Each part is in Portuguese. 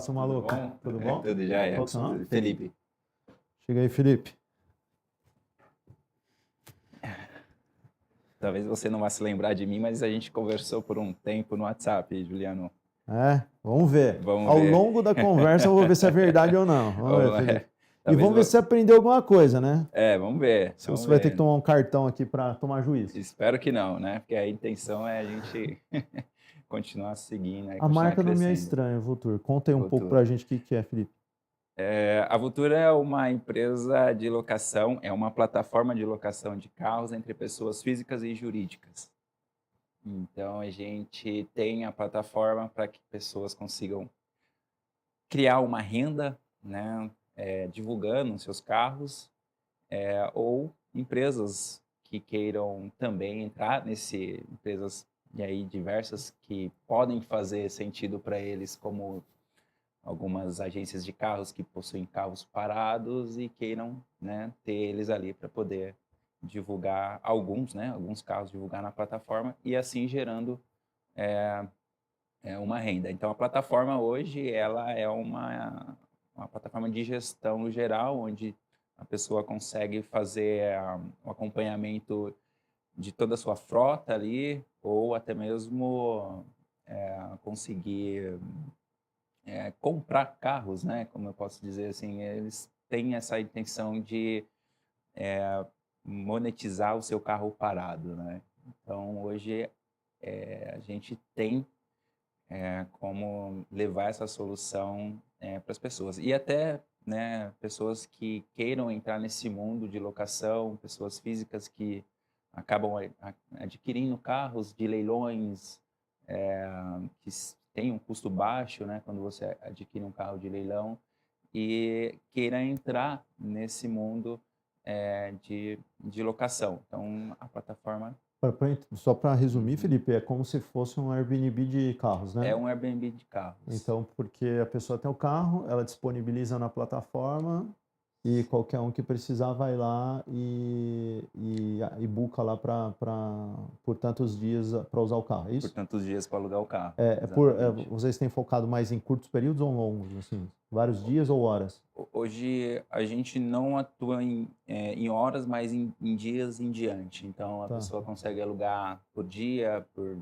seu maluco? Tudo bom? Tudo já é. Qual que é o nome? Felipe. Chega aí, Felipe. Talvez você não vá se lembrar de mim, mas a gente conversou por um tempo no WhatsApp, Juliano. Vamos ver. Vamos Ao ver. longo da conversa eu vou ver se é verdade ou não. Vamos ver, Felipe. E Talvez vamos ver se você aprendeu alguma coisa, né? vamos ver. Se Vamos você vai ter ver. que tomar um cartão aqui para tomar juízo. Espero que não, né? Porque a intenção é a gente continuar seguindo, A continuar marca não me é crescendo. estranha, Vultur. Conta aí um pouco Vultur. pra gente o que é, Felipe. A Vultura é uma empresa de locação, é uma plataforma de locação de carros entre pessoas físicas e jurídicas. Então, a gente tem a plataforma para que pessoas consigam criar uma renda, né, divulgando seus carros, ou empresas que queiram também entrar empresas e aí diversas que podem fazer sentido para eles, como algumas agências de carros que possuem carros parados e queiram, né, ter eles ali para poder divulgar alguns carros divulgar na plataforma e assim gerando uma renda. Então a plataforma hoje ela é uma plataforma de gestão geral onde a pessoa consegue fazer o acompanhamento de toda a sua frota ali ou até mesmo conseguir comprar carros, né? Como eu posso dizer assim, eles têm essa intenção de monetizar o seu carro parado, né? Então, hoje a gente tem como levar essa solução para as pessoas. E até, né, pessoas que queiram entrar nesse mundo de locação, pessoas físicas que acabam adquirindo carros de leilões, que tem um custo baixo, né, quando você adquire um carro de leilão, e queira entrar nesse mundo de locação. Então, a plataforma Só para resumir, Felipe, é como se fosse um Airbnb de carros, né? é um Airbnb de carros. Então, porque a pessoa tem o carro, ela disponibiliza na plataforma e qualquer um que precisar vai lá e busca lá por tantos dias para usar o carro, é Por isso? tantos dias para alugar o carro. Exatamente. Vocês têm focado mais em curtos períodos ou longos, assim? Vários dias ou horas? Hoje a gente não atua em horas, mas em dias em diante. Então a Tá. pessoa consegue alugar por dia, por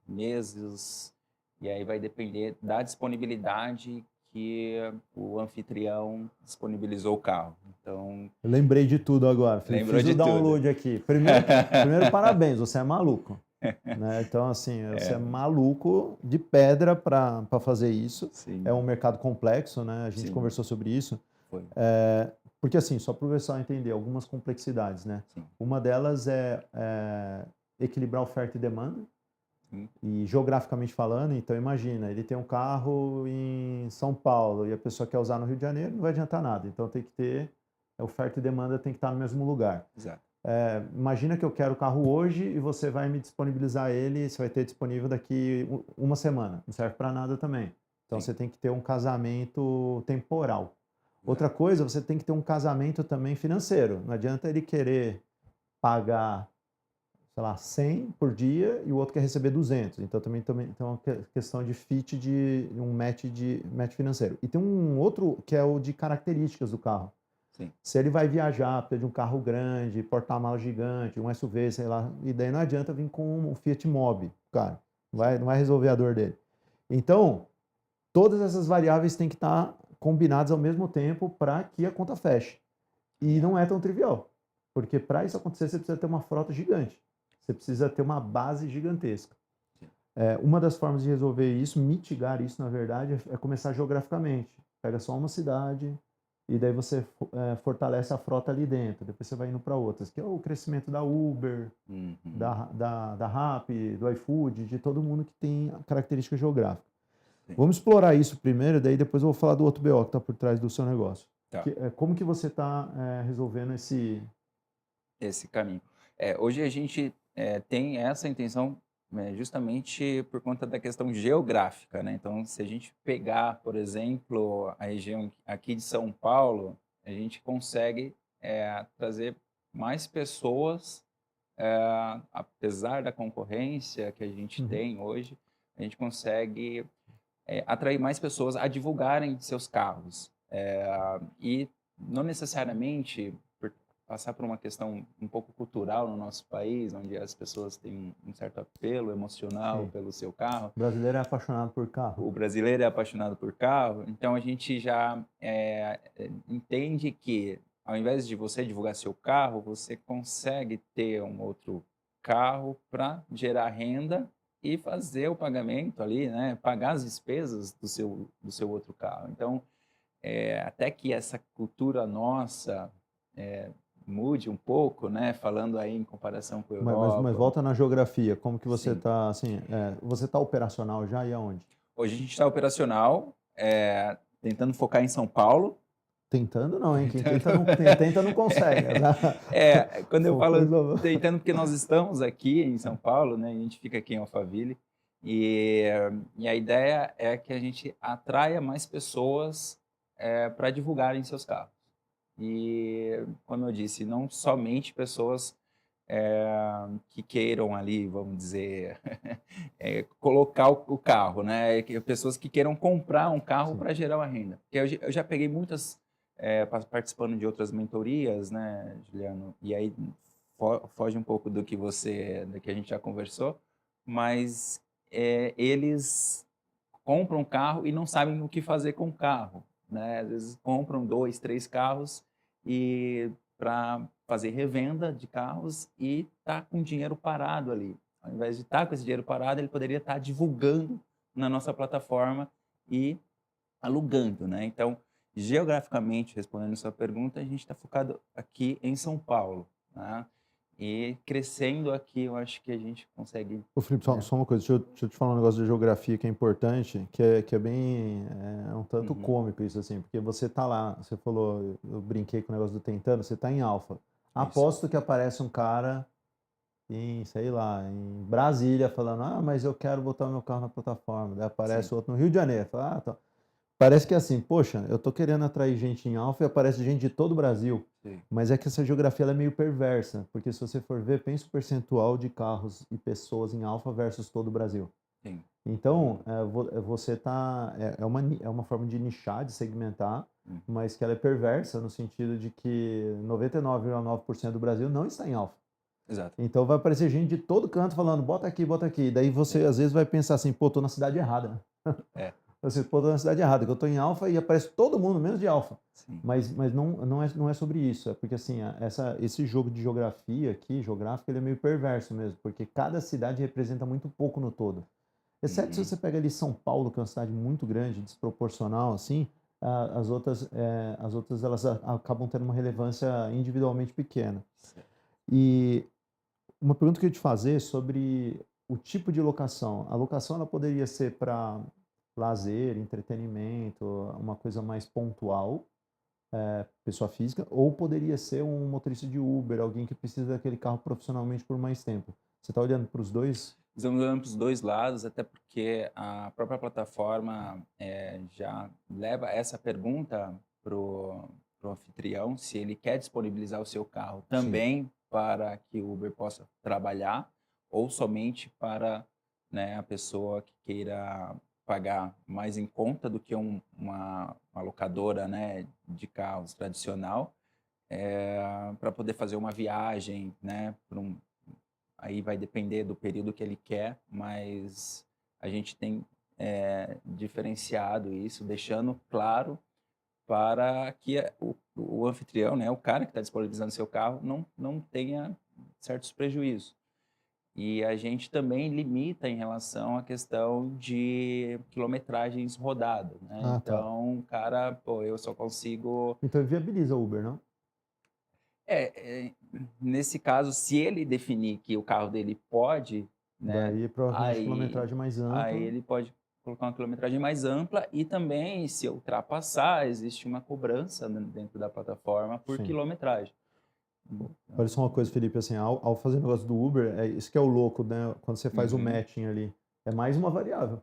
meses, e aí vai depender da disponibilidade que o anfitrião disponibilizou o carro. Então, Eu lembrei de tudo agora, Felipe. lembrou Fiz de o download tudo. aqui. Primeiro parabéns, você é maluco. Né? Então, assim, você é maluco de pedra para fazer isso. Sim. É um mercado complexo, né? A gente Sim. conversou sobre isso. Foi. Porque, assim, só para o pessoal entender algumas complexidades, né? Sim. Uma delas é equilibrar oferta e demanda. Sim. E geograficamente falando, então imagina, ele tem um carro em São Paulo e a pessoa quer usar no Rio de Janeiro, não vai adiantar nada. Então tem que ter, oferta e demanda tem que estar no mesmo lugar. Exato. Imagina que eu quero o carro hoje e você vai me disponibilizar ele, você vai ter disponível daqui uma semana. Não serve para nada também. Então Sim. você tem que ter um casamento temporal. Outra Exato. coisa, você tem que ter um casamento também financeiro. Não adianta ele querer pagar, sei lá, 100 por dia e o outro quer receber 200. Então também tem uma questão de fit, de um match financeiro. E tem um outro que é o de características do carro. Sim. Se ele vai viajar, precisa de um carro grande, porta-malas gigante, um SUV, sei lá, e daí não adianta vir com um Fiat Mobi, cara. Não vai resolver a dor dele. Então, todas essas variáveis têm que estar combinadas ao mesmo tempo para que a conta feche. E não é tão trivial, porque para isso acontecer você precisa ter uma frota gigante. Você precisa ter uma base gigantesca. Uma das formas de resolver isso, mitigar isso, na verdade, é começar geograficamente. Pega só uma cidade e daí você fortalece a frota ali dentro. Depois você vai indo para outras, que é o crescimento da Uber, da Rappi, do iFood, de todo mundo que tem característica geográfica. Sim. Vamos explorar isso primeiro, daí depois eu vou falar do outro BO que está por trás do seu negócio. Tá. Como que você está resolvendo esse caminho? Hoje a gente tem essa intenção justamente por conta da questão geográfica, né? Então, se a gente pegar, por exemplo, a região aqui de São Paulo, a gente consegue trazer mais pessoas, apesar da concorrência que a gente tem hoje, a gente consegue atrair mais pessoas a divulgarem seus carros. E não necessariamente por passar por uma questão um pouco cultural no nosso país, onde as pessoas têm um certo apelo emocional Sim. pelo seu carro. O brasileiro é apaixonado por carro. O brasileiro é apaixonado por carro, então a gente já entende que, ao invés de você divulgar seu carro, você consegue ter um outro carro para gerar renda e fazer o pagamento ali, né? Pagar as despesas do seu outro carro. Então, até que essa cultura nossa mude um pouco, né? Falando aí em comparação com a Mas Europa. volta na geografia, como que você Sim. está, assim, você está operacional já e aonde? Hoje a gente está operacional, tentando focar em São Paulo. Tentando não, hein? Quem tenta não consegue. Quando eu Focou em falo Nova- tentando, porque nós estamos aqui em São Paulo, né? A gente fica aqui em Alphaville, e, e a ideia é que a gente atraia mais pessoas para divulgarem seus carros. E, como eu disse, não somente pessoas que queiram ali, vamos dizer, colocar o carro, né? Pessoas que queiram comprar um carro Sim. para gerar uma renda. Porque eu já peguei muitas, participando de outras mentorias, né, Juliano? E aí foge um pouco do que a gente já conversou, mas eles compram um carro e não sabem o que fazer com o carro, né? Às vezes compram 2, 3 carros e para fazer revenda de carros e tá com dinheiro parado ali. Ao invés de estar com esse dinheiro parado, ele poderia estar divulgando na nossa plataforma e alugando, né? Então, geograficamente, respondendo a sua pergunta, a gente está focado aqui em São Paulo, né? E crescendo aqui, eu acho que a gente consegue. Ô, Felipe, só uma coisa, deixa eu te falar um negócio de geografia que é importante, que é bem, um tanto Uhum. cômico isso, assim, porque você tá lá, você falou, eu brinquei com o negócio do tentando, você tá em Alfa. Isso. Aposto que aparece um cara sei lá, em Brasília falando, mas eu quero botar o meu carro na plataforma. Daí aparece Sim. outro no Rio de Janeiro, fala, tá. Parece que é assim, poxa, eu tô querendo atrair gente em Alfa e aparece gente de todo o Brasil. Sim. Mas é que essa geografia ela é meio perversa, porque se você for ver, pensa o percentual de carros e pessoas em Alfa versus todo o Brasil. Sim. Então, você tá, é uma forma de nichar, de segmentar, mas que ela é perversa no sentido de que 99,9% do Brasil não está em Alfa. Exato. Então vai aparecer gente de todo canto falando, bota aqui, bota aqui. Daí você às vezes vai pensar assim, pô, tô na cidade errada. Você, pô, tô na cidade errada, que eu tô em Alfa e aparece todo mundo menos de Alfa. Sim. Mas não é sobre isso, é porque assim, esse jogo de geografia aqui, geográfico, ele é meio perverso mesmo, porque cada cidade representa muito pouco no todo. Exceto se você pega ali São Paulo, que é uma cidade muito grande, desproporcional, assim, as outras elas acabam tendo uma relevância individualmente pequena. Certo. E uma pergunta que eu ia te fazer sobre o tipo de locação. A locação ela poderia ser para lazer, entretenimento, uma coisa mais pontual, pessoa física, ou poderia ser um motorista de Uber, alguém que precisa daquele carro profissionalmente por mais tempo. Você está olhando para os dois? Estamos olhando para os dois lados, até porque a própria plataforma já leva essa pergunta para o anfitrião, se ele quer disponibilizar o seu carro também para que o Uber possa trabalhar ou somente para, né, a pessoa que queira pagar mais em conta do que uma locadora, né, de carros tradicional, para poder fazer uma viagem, né, aí vai depender do período que ele quer, mas a gente tem diferenciado isso, deixando claro para que o anfitrião, né, o cara que está disponibilizando seu carro, não tenha certos prejuízos. E a gente também limita em relação à questão de quilometragens rodadas, né? Ah, tá. Então, cara, pô, eu só consigo. Então viabiliza o Uber, não? Nesse caso, se ele definir que o carro dele pode, né, Daí provavelmente aí, quilometragem mais aí ampla. ele pode colocar uma quilometragem mais ampla e também, se ultrapassar, existe uma cobrança dentro da plataforma por Sim. quilometragem. Olha só uma coisa, Felipe, assim, ao fazer o negócio do Uber, isso que é o louco, né? Quando você faz o matching ali, é mais uma variável.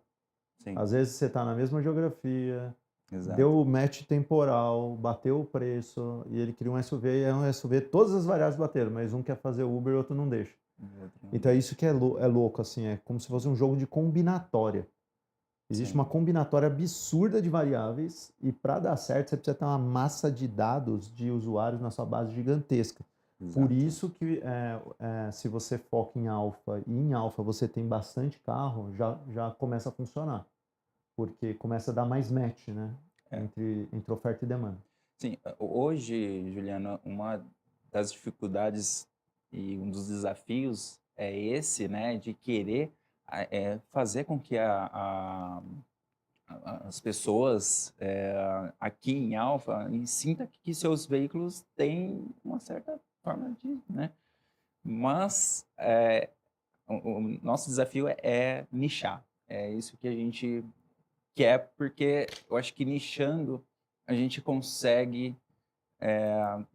Sim, Às vezes você está na mesma geografia, exato. deu o match temporal, bateu o preço, e ele cria um SUV, e é um SUV, todas as variáveis bateram, mas um quer fazer Uber e outro não deixa. Então é isso que é louco, assim, é como se fosse um jogo de combinatória. Existe sim, uma combinatória absurda de variáveis e para dar certo você precisa ter uma massa de dados de usuários na sua base gigantesca. Por exato. isso que se você foca em alfa e em alfa você tem bastante carro, já começa a funcionar. Porque começa a dar mais match, né? É. Entre oferta e demanda. Sim, hoje, Juliana, uma das dificuldades e um dos desafios é esse, né, de querer fazer com que as pessoas aqui em Alfa sinta que seus veículos têm uma certa forma de, né, mas o nosso desafio é nichar. É isso que a gente quer, porque eu acho que nichando a gente consegue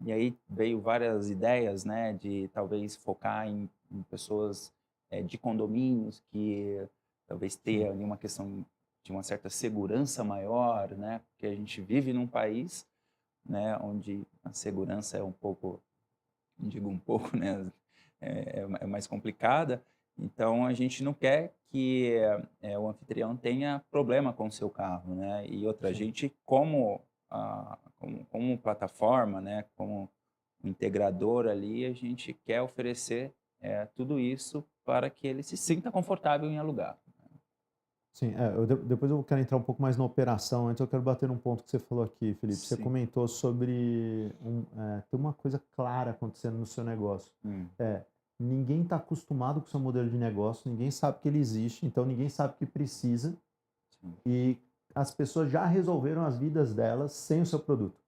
e aí veio várias ideias, né, de talvez focar em pessoas de condomínios que talvez Sim, tenha ali uma questão de uma certa segurança maior, né, porque a gente vive num país, né, onde a segurança é um pouco, não digo um pouco, né, é mais complicada. Então a gente não quer que o anfitrião tenha problema com o seu carro, né? E outra, a sim. gente como plataforma, né, como integrador ali, a gente quer oferecer tudo isso para que ele se sinta confortável em alugar. Sim, depois eu quero entrar um pouco mais na operação. Antes eu quero bater num ponto que você falou aqui, Felipe. Você Sim. comentou sobre ter uma coisa clara acontecendo no seu negócio. Hum, É, ninguém está acostumado com o seu modelo de negócio, ninguém sabe que ele existe, então ninguém sabe que precisa sim. e as pessoas já resolveram as vidas delas sem o seu produto.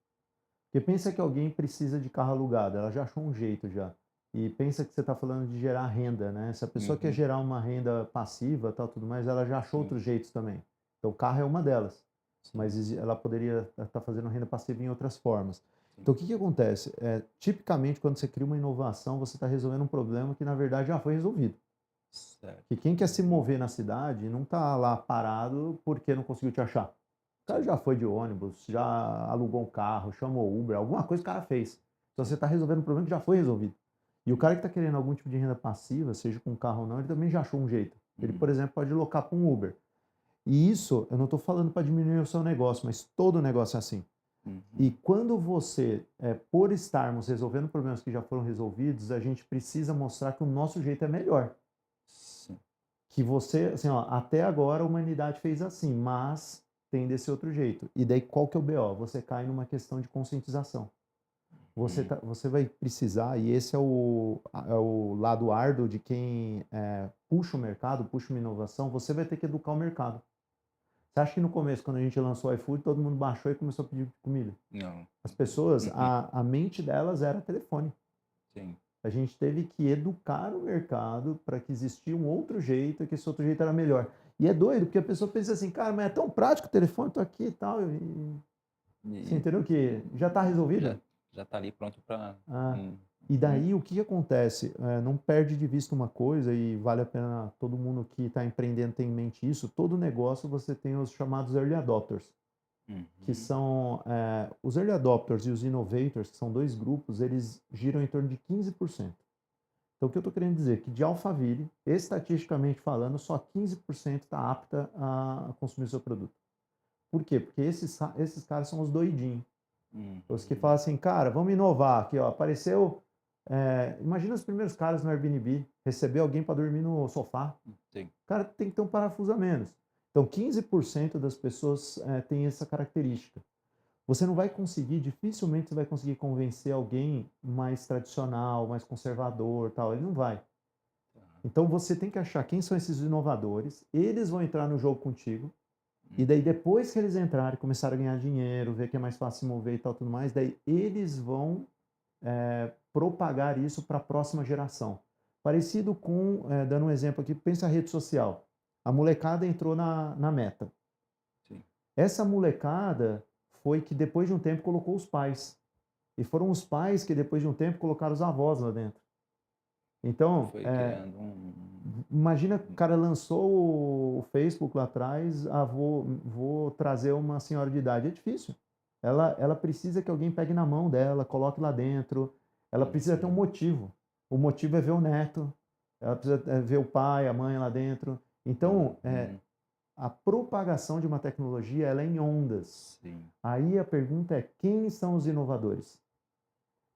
Porque pensa que alguém precisa de carro alugado, ela já achou um jeito já. E pensa que você está falando de gerar renda, né? Se a pessoa quer Uhum, gerar uma renda passiva, tal, tudo mais, ela já achou sim, outros jeitos também. Então, o carro é uma delas, sim, mas ela poderia estar fazendo renda passiva em outras formas. sim. Então, o que que acontece? Tipicamente, quando você cria uma inovação, você está resolvendo um problema que, na verdade, já foi resolvido. Certo. Que quem quer se Uhum, mover na cidade não está lá parado porque não conseguiu te achar. O cara sim. já foi de ônibus, já alugou um carro, chamou Uber, alguma coisa o cara fez. Então você Sim. está resolvendo um problema que já foi resolvido. E o cara que está querendo algum tipo de renda passiva, seja com carro ou não, ele também já achou um jeito. Ele, Uhum, por exemplo, pode locar para um Uber. E isso, eu não estou falando para diminuir o seu negócio, mas todo negócio é assim. E uhum, quando você, por estarmos resolvendo problemas que já foram resolvidos, a gente precisa mostrar que o nosso jeito é melhor. sim. Que você, assim, ó, até agora a humanidade fez assim, mas tem desse outro jeito. E daí qual que é o BO? Você cai numa questão de conscientização. Uhum, Você vai precisar, e esse é o lado árduo de quem puxa o mercado, puxa uma inovação, você vai ter que educar o mercado. Você acha que no começo, quando a gente lançou o iFood, todo mundo baixou e começou a pedir comida? não. As pessoas, Uhum, a mente delas era telefone. sim. A gente teve que educar o mercado para que existia um outro jeito e que esse outro jeito era melhor. E é doido, porque a pessoa pensa assim, cara, mas é tão prático o telefone, tô aqui e tal. E você E entendeu que já está já resolvido? já está ali pronto para Ah, e daí o que que acontece? Não perde de vista uma coisa e vale a pena todo mundo que está empreendendo ter em mente isso. Todo negócio você tem os chamados early adopters, que uhum, são os early adopters e os innovators, que são dois grupos, eles giram em torno de 15%. Então, o que eu estou querendo dizer? Que de Alphaville, estatisticamente falando, só 15% está apta a consumir o seu produto. Por quê? Porque esses caras são os doidinhos. Os que falam uhum, assim, cara, vamos inovar. Aqui, ó, apareceu. Imagina os primeiros caras no Airbnb, receber alguém para dormir no sofá. sim. O cara tem que ter um parafuso a menos. Então, 15% das pessoas têm essa característica. Você não vai conseguir, dificilmente você vai conseguir convencer alguém mais tradicional, mais conservador, tal. Ele não vai. Tá. Então você tem que achar quem são esses inovadores, eles vão entrar no jogo contigo, e daí Uhum, depois que eles entrarem, começarem a ganhar dinheiro, ver que é mais fácil se mover e tal, tudo mais, daí eles vão propagar isso para a próxima geração. Parecido com, dando um exemplo aqui, pensa a rede social. A molecada entrou na Meta. sim. Essa molecada foi que depois de um tempo colocou os pais. E foram os pais que depois de um tempo colocaram os avós lá dentro. E Então, foi criando imagina que o cara lançou o Facebook lá atrás, vou trazer uma senhora de idade. É difícil. Ela precisa que alguém pegue na mão dela, coloque lá dentro. Ela precisa ter um uhum, motivo. O motivo é ver o neto. Ela precisa ver o pai, a mãe lá dentro. Então, uhum, a propagação de uma tecnologia ela é em ondas. Sim. Aí a pergunta é, quem são os inovadores?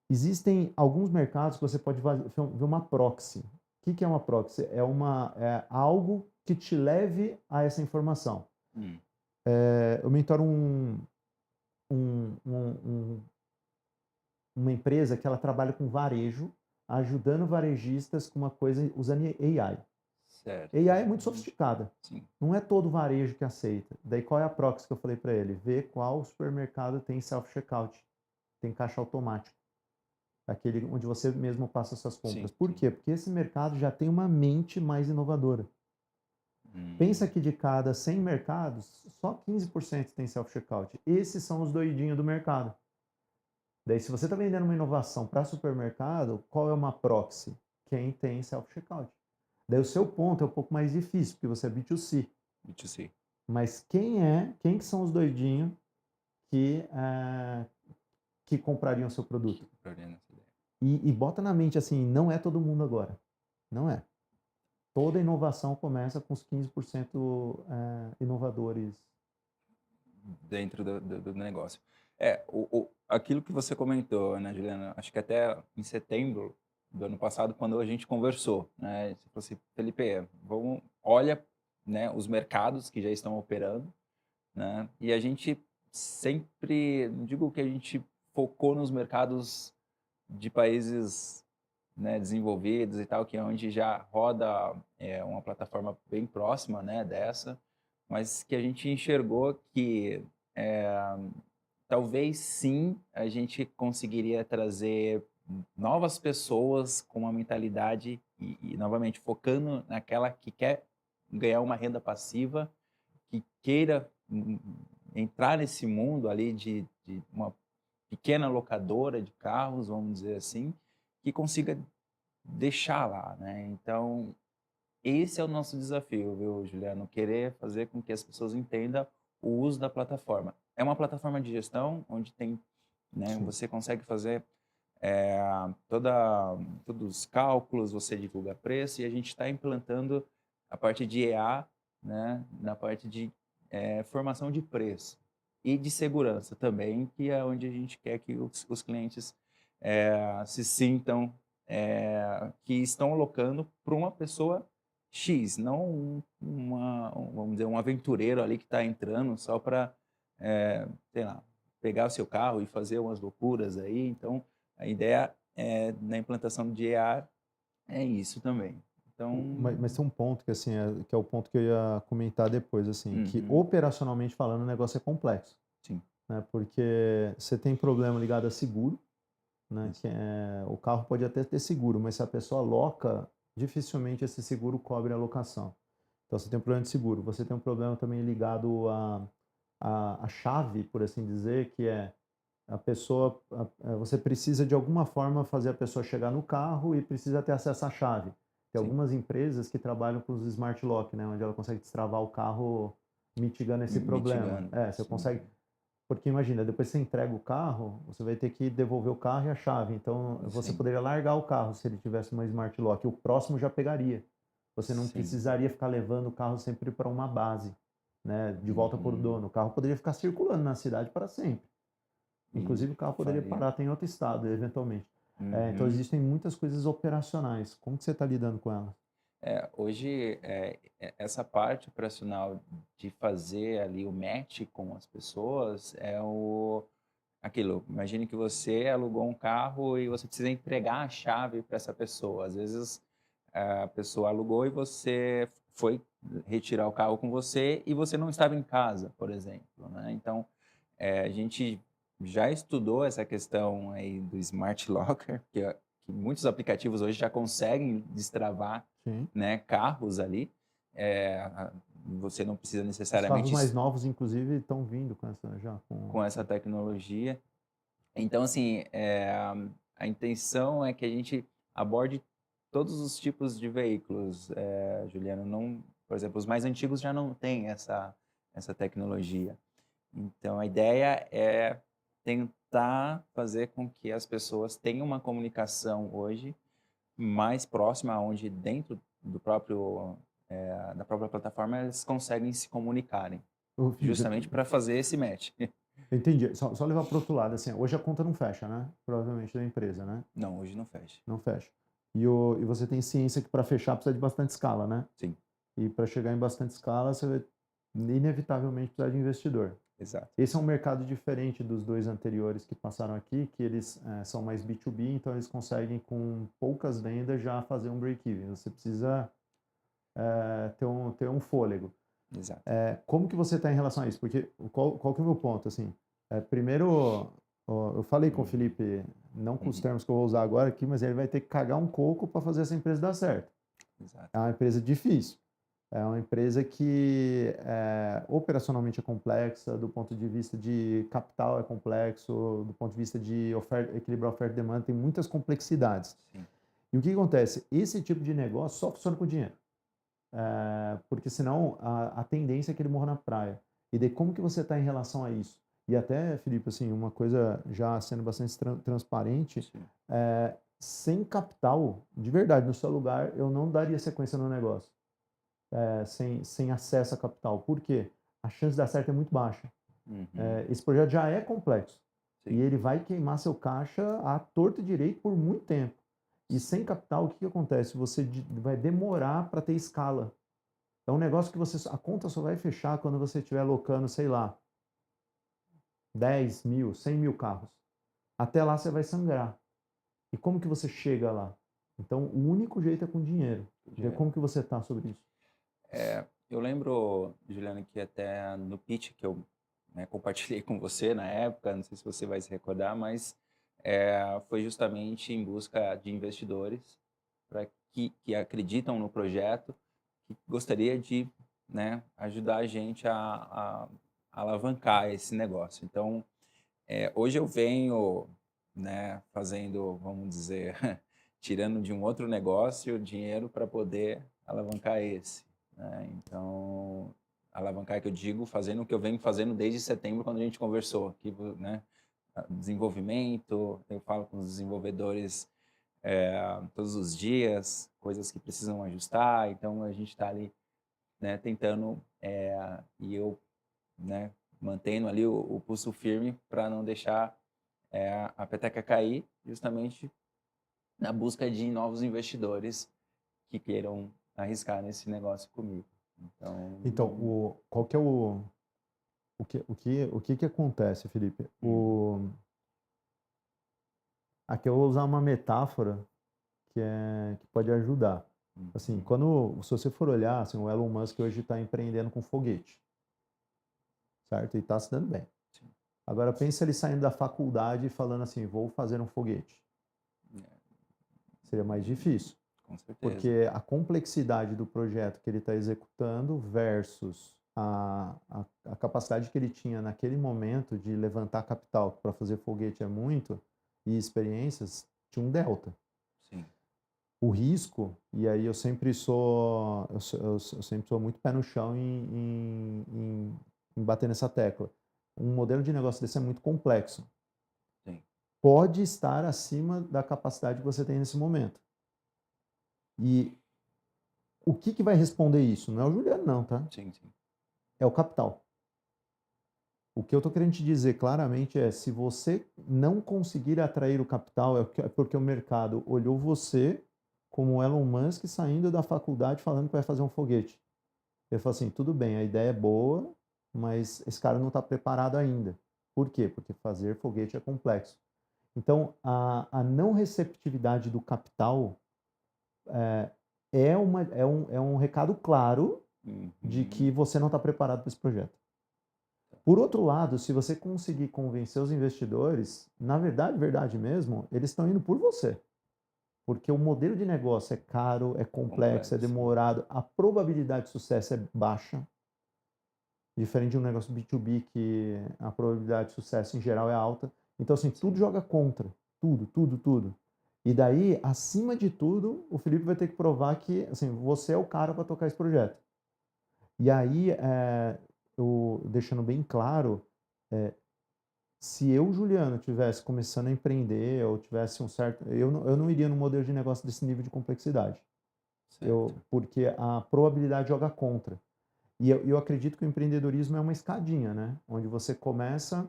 Existem alguns mercados que você pode ver uma proxy. O que é uma proxy? É algo que te leve a essa informação. Hum. Eu mentoro uma empresa que ela trabalha com varejo, ajudando varejistas com uma coisa usando AI. Certo. AI é muito sofisticada. Sim. Não é todo varejo que aceita. Daí qual é a proxy que eu falei para ele? Ver qual supermercado tem self-checkout, tem caixa automático. Aquele onde você mesmo passa suas compras. Sim, Por sim. quê? Porque esse mercado já tem uma mente mais inovadora. Pensa que de cada 100 mercados, só 15% tem self-checkout. Esses são os doidinhos do mercado. Daí, se você está vendendo uma inovação para supermercado, qual é uma proxy? Quem tem self-checkout. Daí o seu ponto é um pouco mais difícil, porque você é B2C. B2C. Mas quem que são os doidinhos que comprariam o seu produto? E bota na mente assim, não é todo mundo agora. Não é. Toda inovação começa com os 15% inovadores. Dentro do negócio. Aquilo que você comentou, né, Juliana? Acho que até em setembro do ano passado, quando a gente conversou, né? Você falou assim, Felipe, olha, né, os mercados que já estão operando, né? E a gente sempre, não digo que a gente focou nos mercados de países, né, desenvolvidos e tal, que é onde já roda uma plataforma bem próxima, né, dessa, mas que a gente enxergou que talvez sim a gente conseguiria trazer novas pessoas com uma mentalidade e novamente focando naquela que quer ganhar uma renda passiva, que queira entrar nesse mundo ali de uma pequena locadora de carros, vamos dizer assim, que consiga deixar lá, né? Então, esse é o nosso desafio, viu, Juliano? Querer fazer com que as pessoas entendam o uso da plataforma. É uma plataforma de gestão onde tem, né, Sim. você consegue fazer é, todos os cálculos, você divulga preço e a gente está implantando a parte de EA, né, na parte de formação de preço e de segurança também, que é onde a gente quer que os clientes se sintam que estão alocando para uma pessoa X, não vamos dizer, um aventureiro ali que está entrando só para, sei lá, pegar o seu carro e fazer umas loucuras aí. Então, a ideia na implantação de EA é isso também. Então, Mas tem um ponto que, assim, que é o ponto que eu ia comentar depois, assim, que operacionalmente falando o negócio é complexo. sim, Né? Porque você tem problema ligado a seguro, né? isso. Que o carro pode até ter seguro, mas se a pessoa loca, dificilmente esse seguro cobre a locação. Então você tem um problema de seguro. Você tem um problema também ligado a chave, por assim dizer, que é a pessoa, você precisa de alguma forma fazer a pessoa chegar no carro e precisa ter acesso à chave. Tem Sim. algumas empresas que trabalham com os smart lock, né, onde ela consegue destravar o carro mitigando esse problema. Mitigando, Você sim. consegue, porque imagina, depois você entrega o carro, você vai ter que devolver o carro e a chave. Então você Sim. poderia largar o carro se ele tivesse uma smart lock, o próximo já pegaria. Você não Sim. precisaria ficar levando o carro sempre para uma base, né, de volta para o dono. O carro poderia ficar circulando na cidade para sempre. Inclusive o carro poderia parar até em outro estado, eventualmente. Então existem muitas coisas operacionais. Como que você está lidando com elas? Hoje, essa parte operacional de fazer ali o match com as pessoas aquilo. Imagine que você alugou um carro e você precisa entregar a chave para essa pessoa. Às vezes a pessoa alugou e você foi retirar o carro com você e você não estava em casa, por exemplo, né? Então, a gente já estudou essa questão aí do Smart Locker, que muitos aplicativos hoje já conseguem destravar, Sim. né, carros ali. Você não precisa Os necessariamente carros mais novos, inclusive, estão vindo com essa já. com essa tecnologia. Então, assim, a intenção é que a gente aborde todos os tipos de veículos, Juliano. Não, por exemplo, os mais antigos já não têm essa tecnologia. Então, a ideia é tentar fazer com que as pessoas tenham uma comunicação hoje mais próxima, onde dentro do próprio da própria plataforma, eles conseguem se comunicarem, Ô, Felipe, justamente para fazer esse match. eu entendi. Só levar para o outro lado, assim, hoje a conta não fecha, né? Provavelmente da empresa, né? Não, hoje não fecha. Não fecha. E você tem ciência que para fechar precisa de bastante escala, né? Sim, E para chegar em bastante escala, você vai inevitavelmente precisar de investidor. exato. Esse é um mercado diferente dos dois anteriores que passaram aqui, que eles são mais B2B, então eles conseguem com poucas vendas já fazer um break-even. Você precisa ter um fôlego. Exato. Como que você está em relação a isso? Porque qual que é o meu ponto? Assim, primeiro, eu falei com o Felipe, não com os Uhum. termos que eu vou usar agora aqui, mas ele vai ter que cagar um coco para fazer essa empresa dar certo. Exato. É uma empresa difícil. É uma empresa que operacionalmente é complexa, do ponto de vista de capital é complexo, do ponto de vista de equilibrar oferta e demanda, tem muitas complexidades. Sim. E o que acontece? Esse tipo de negócio só funciona com dinheiro. Porque senão a tendência é que ele morra na praia. E daí como que você está em relação a isso? E até, Felipe, assim, uma coisa já sendo bastante transparente, Sim. sem capital, de verdade, no seu lugar, eu não daria sequência no negócio. Sem acesso a capital. Por quê? A chance de dar certo é muito baixa. Uhum. Esse projeto já é complexo. Sim. E ele vai queimar seu caixa à torta e direito por muito tempo. E sem capital, o que acontece? Você vai demorar para ter escala. É um negócio que a conta só vai fechar quando você estiver alocando, sei lá, 10 mil, 100 mil carros. Até lá você vai sangrar. E como que você chega lá? Então, o único jeito é com dinheiro. Como que você está sobre isso? Eu lembro, Juliana, que até no pitch que eu, né, compartilhei com você na época, não sei se você vai se recordar, mas foi justamente em busca de investidores que acreditam no projeto, que gostaria de, né, ajudar a gente a alavancar esse negócio. Então, hoje eu venho, né, fazendo, vamos dizer, tirando de um outro negócio dinheiro para poder alavancar esse, né? Então, alavancar que eu digo, fazendo o que eu venho fazendo desde setembro, quando a gente conversou aqui, né? Desenvolvimento, eu falo com os desenvolvedores todos os dias, coisas que precisam ajustar, então a gente está ali, né, tentando, e eu, né, mantendo ali o pulso firme para não deixar a peteca cair, justamente na busca de novos investidores que queiram arriscar nesse negócio comigo. Então, Então, qual que é o que acontece, Felipe? Aqui eu vou usar uma metáfora que pode ajudar. Assim, se você for olhar, assim, o Elon Musk hoje está empreendendo com foguete, certo? E está se dando bem. sim, Agora pensa ele saindo da faculdade e falando assim, vou fazer um foguete. Seria mais difícil, com certeza. porque a complexidade do projeto que ele está executando versus a capacidade que ele tinha naquele momento de levantar capital para fazer foguete é muito, e experiências, tinha um delta. Sim, O risco, e aí eu sempre sou muito pé no chão em bater nessa tecla. Um modelo de negócio desse é muito complexo. sim, Pode estar acima da capacidade que você tem nesse momento. E o que vai responder isso? Não é o Juliano, não, tá? sim, sim. É o capital. O que eu estou querendo te dizer claramente é, se você não conseguir atrair o capital, é porque o mercado olhou você como o Elon Musk saindo da faculdade falando que vai fazer um foguete. Ele falou assim, tudo bem, a ideia é boa, mas esse cara não está preparado ainda. Por quê? Porque fazer foguete é complexo. Então, a não receptividade do capital é um recado claro de que você não está preparado para esse projeto. Por outro lado, se você conseguir convencer os investidores, na verdade, verdade mesmo, eles estão indo por você. Porque o modelo de negócio é caro, é complexo, é demorado, a probabilidade de sucesso é baixa. Diferente de um negócio B2B que a probabilidade de sucesso em geral é alta. Então, assim, tudo joga contra. Tudo, tudo, tudo. E daí, acima de tudo, o Felipe vai ter que provar que, assim, você é o cara para tocar esse projeto. E aí, eu deixando bem claro, se eu, Juliano, tivesse começando a empreender ou tivesse um certo, eu não iria num modelo de negócio desse nível de complexidade. certo. Porque a probabilidade joga contra. E eu acredito que o empreendedorismo é uma escadinha, né? Onde você começa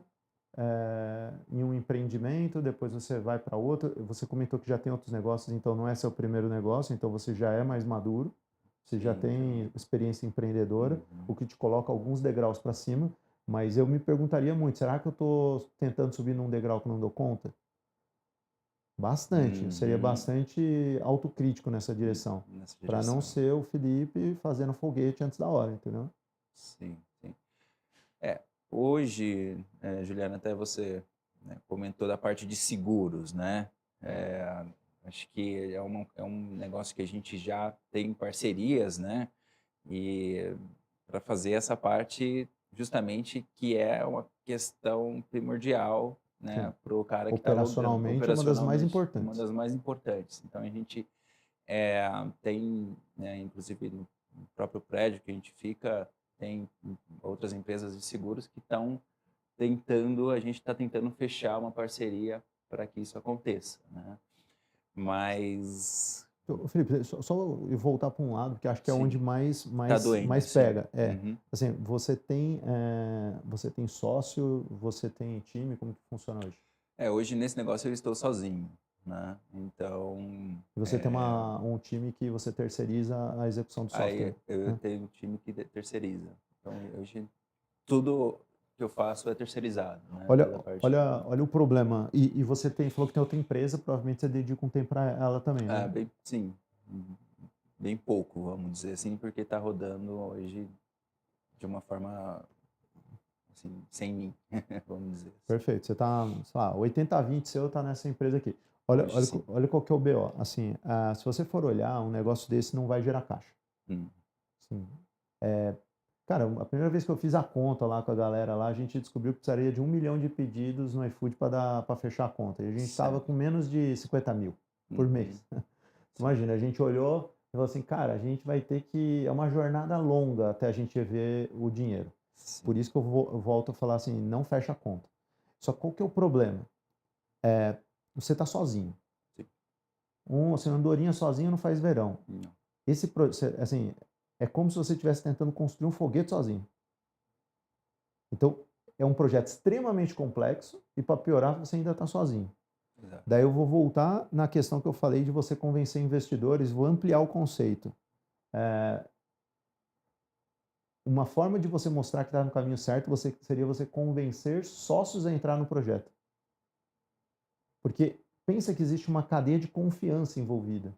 em um empreendimento, depois você vai para outro. Você comentou que já tem outros negócios, então não é seu primeiro negócio, então você já é mais maduro, você já Sim, tem sim. experiência empreendedora, Uhum. o que te coloca alguns degraus para cima. Mas eu me perguntaria muito, será que eu estou tentando subir num degrau que não dou conta? Bastante, eu seria Uhum. bastante autocrítico nessa direção, Nessa para não direção. ser o Felipe fazendo foguete antes da hora, entendeu? Sim, sim. É, hoje, Juliana, até você, né, comentou da parte de seguros, né? Eh, acho que é um negócio que a gente já tem parcerias, né? E para fazer essa parte, justamente, que é uma questão primordial, né, Sim. para o cara que está alugando, Operacionalmente é uma das mais operacionalmente, uma importantes. das mais importantes. Então a gente tem, né, inclusive no próprio prédio que a gente fica, tem outras empresas de seguros que estão tentando, a gente está tentando fechar uma parceria para que isso aconteça, né? Mas, Ô, Felipe, só eu voltar para um lado, porque acho que é onde sim, tá mais doendo, sim. pega. É, Uhum. assim, você tem sócio, você tem time, como que funciona hoje? Hoje nesse negócio eu estou sozinho, né? Então, E você tem é, um time que você terceiriza a execução do software, aí eu né? tenho um time que terceiriza. Então, hoje tudo que eu faço é terceirizado, né? Olha, Toda a parte de... olha o problema. E você falou que tem outra empresa, provavelmente você dedica um tempo para ela também, né? Bem, sim, bem pouco, vamos dizer assim, porque está rodando hoje de uma forma, assim, sem mim, vamos dizer assim. Perfeito. Você está, sei lá, 80-20 seu está nessa empresa aqui. Hoje sim. Olha qual que é o BO. Assim, se você for olhar, um negócio desse não vai gerar caixa. Hum, Assim, cara, a primeira vez que eu fiz a conta lá com a galera lá, a gente descobriu que precisaria de 1 milhão de pedidos no iFood para fechar a conta. E a gente estava certo. com menos de 50 mil por Uhum, mês. sim, Imagina, a gente olhou e falou assim, cara, a gente vai ter que. É uma jornada longa até a gente ver o dinheiro. Por sim, isso que eu volto a falar assim, não fecha a conta. Só que qual que é o problema? Você está sozinho. sim. Assim, andorinha sozinho não faz verão. Não, Assim, é como se você estivesse tentando construir um foguete sozinho. Então, é um projeto extremamente complexo e, para piorar, você ainda está sozinho. exato. Daí eu vou voltar na questão que eu falei de você convencer investidores, vou ampliar o conceito. Uma forma de você mostrar que está no caminho certo seria você convencer sócios a entrar no projeto. Porque pensa que existe uma cadeia de confiança envolvida.